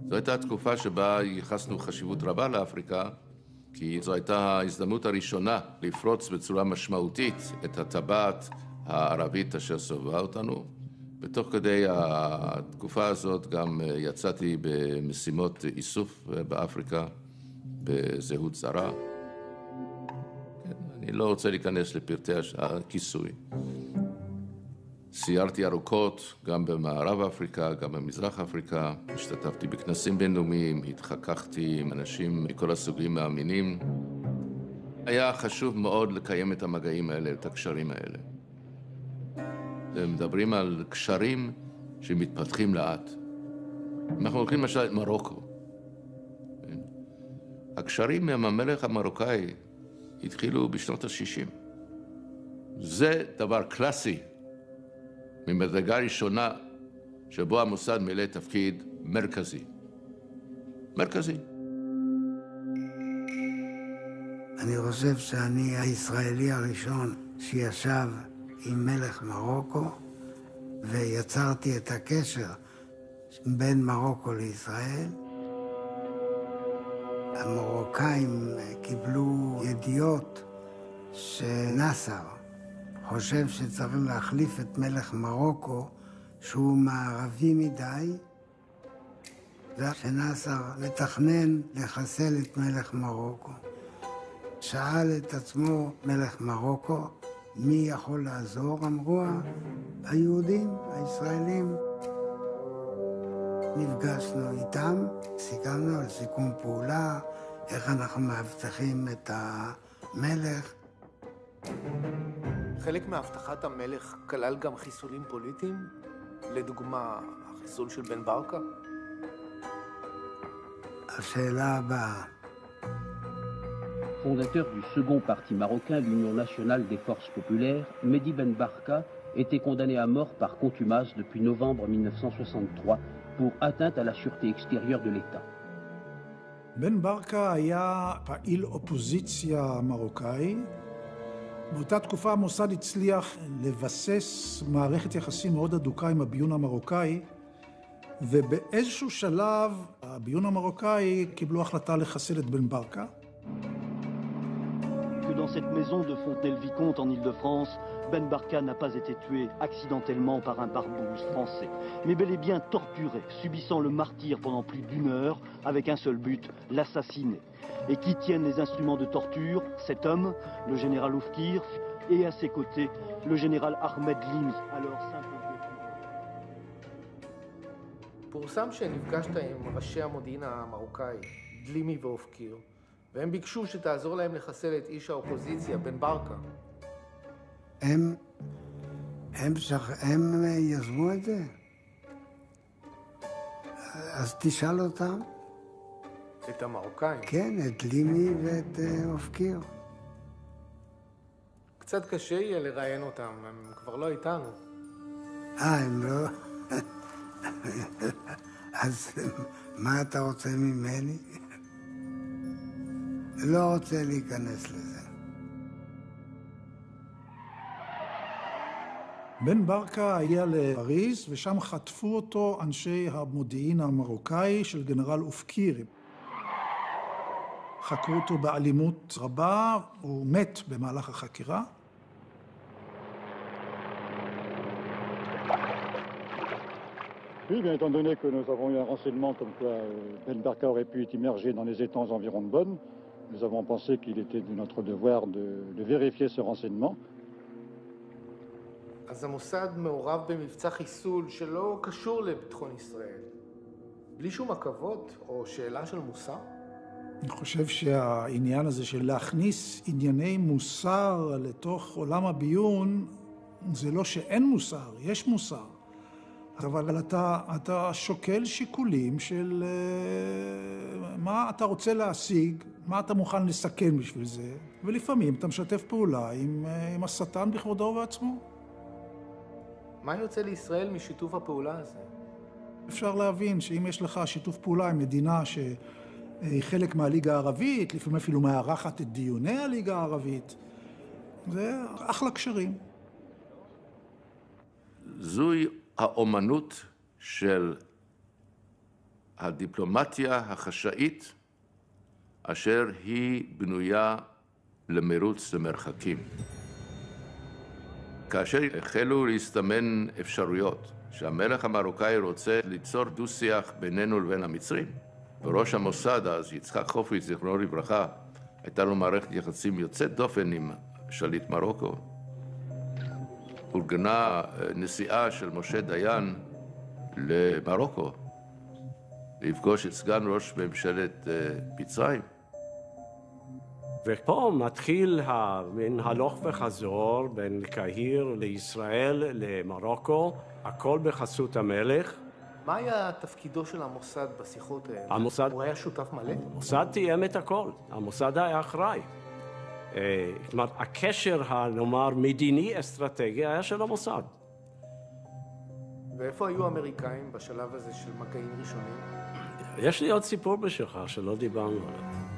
זו הייתה תקופה שבה ייחסנו חשיבות רבה לאפריקה, כי זו הייתה ההזדמנות הראשונה לפרוץ בצורה משמעותית את הטבעת הערבית אשר סובבה אותנו. בתוך כדי התקופה הזאת גם יצאתי במשימות איסוף באפריקה, בזהות זרה. כן, אני לא רוצה להיכנס לפרטי הכיסוי. סיירתי ארוכות גם במערב אפריקה, גם במזרח אפריקה. השתתפתי בכנסים בינלאומיים, התחככתי עם אנשים מכל הסוגים והמינים. היה חשוב מאוד לקיים את המגעים האלה, את הקשרים האלה. מדברים על קשרים שמתפתחים לאט. אנחנו הולכים למשל את מרוקו. הקשרים עם המלך המרוקאי התחילו בשנות ה-60. זה דבר קלאסי ממדרגה ראשונה שבו המוסד מילא תפקיד מרכזי. מרכזי. אני חושב שאני הישראלי הראשון שישב עם מלך מרוקו ויצרתי את הקשר בין מרוקו לישראל. המרוקאים קיבלו ידיעות שנאסר חושב שצריכים להחליף את מלך מרוקו שהוא מערבי מדי, ושנאסר מתכנן לחסל את מלך מרוקו. שאל את עצמו מלך מרוקו, מי יכול לעזור? אמרו היהודים, הישראלים. נפגשנו איתם, סיכמנו על סיכום פעולה, איך אנחנו מאבטחים את המלך. חלק מהבטחת המלך כלל גם חיסולים פוליטיים? לדוגמה, החיסול של בן ברקה? השאלה הבאה. Fondateur du second parti marocain, l'Union nationale des forces populaires, Mehdi Ben Barka était condamné à mort par contumace depuis novembre 1963 pour atteinte à la sûreté extérieure de l'État. בן ברקה היה פעיל אופוזיציה מרוקאי. באותה תקופה המוסד הצליח לבסס מערכת יחסים מאוד אדוקה עם הביון המרוקאי, ובאיזשהו שלב הביון המרוקאי קיבלו החלטה לחסל את בן ברקה. Que dans cette maison de Fontenay-le-Vicomte en Île-de-France, Ben Barka n'a pas été tué accidentellement par un barbouze français, mais bel et bien torturé, subissant le martyre pendant plus d'1 heure, avec un seul but, l'assassiner. Et qui tiennent les instruments de torture? Cet homme, le général Oufkir, et à ses côtés, le général Ahmed Limz, alors simple פורסם שנפגשת עם ראשי המודיעין המרוקאי, דלימי ואופקיר, והם ביקשו שתעזור להם לחסל את איש האופוזיציה, בן ברקה. הם יזמו את זה? אז תשאל אותם. את המרוקאים? כן, את לימי ואת אופקיר. קצת קשה יהיה לראיין אותם, הם כבר לא איתנו. הם לא? אז מה אתה רוצה ממני? לא רוצה להיכנס לזה. בן ברקה הגיע לפריז, ושם חטפו אותו אנשי המודיעין המרוקאי של גנרל אופקיר. חקרו אותו באלימות רבה, הוא מת במהלך החקירה. Oui, bien étant donné que nous avons eu un renseignement comme quoi Ben Barka aurait pu être immergé dans les étangs environs de Bonn, nous avons pensé qu'il était de notre devoir de vérifier ce renseignement. אז המוסד מעורב במבצע חיסול שלא קשור לביטחון ישראל. בלי שום עכבות או שאלה של מוסר? אני חושב שהעניין הזה של להכניס ענייני מוסר לתוך עולם הביון, זה לא שאין מוסר, יש מוסר. אבל אתה שוקל שיקולים של מה אתה רוצה להשיג, מה אתה מוכן לסכן בשביל זה, ולפעמים אתה משתף פעולה עם השטן בכבודו ובעצמו. מה יוצא לישראל משיתוף הפעולה הזה? אפשר להבין שאם יש לך שיתוף פעולה עם מדינה שהיא חלק מהליגה הערבית, לפעמים אפילו מארחת את דיוני הליגה הערבית, זה אחלה קשרים. זוהי האומנות של הדיפלומטיה החשאית אשר היא בנויה למרוץ למרחקים. כאשר החלו להסתמן אפשרויות שהמלך המרוקאי רוצה ליצור דו-שיח בינינו לבין המצרים, וראש המוסד אז, יצחק חופי, זיכרונו לברכה, הייתה לו מערכת יחסים יוצאת דופן עם שליט מרוקו. אורגנה נסיעה של משה דיין למרוקו, לפגוש את סגן ראש ממשלת מצרים. ופה מתחיל מן הלוך וחזור בין קהיר לישראל, למרוקו, הכל בחסות המלך. מה היה תפקידו של המוסד בשיחות האלה? המוסד... הוא היה שותף מלא? המוסד תיאם את הכל, המוסד היה אחראי. זאת אומרת, הקשר, נאמר, מדיני-אסטרטגי היה של המוסד. ואיפה היו האמריקאים בשלב הזה של מגעים ראשונים? יש לי עוד סיפור בשבילך שלא דיברנו עליו.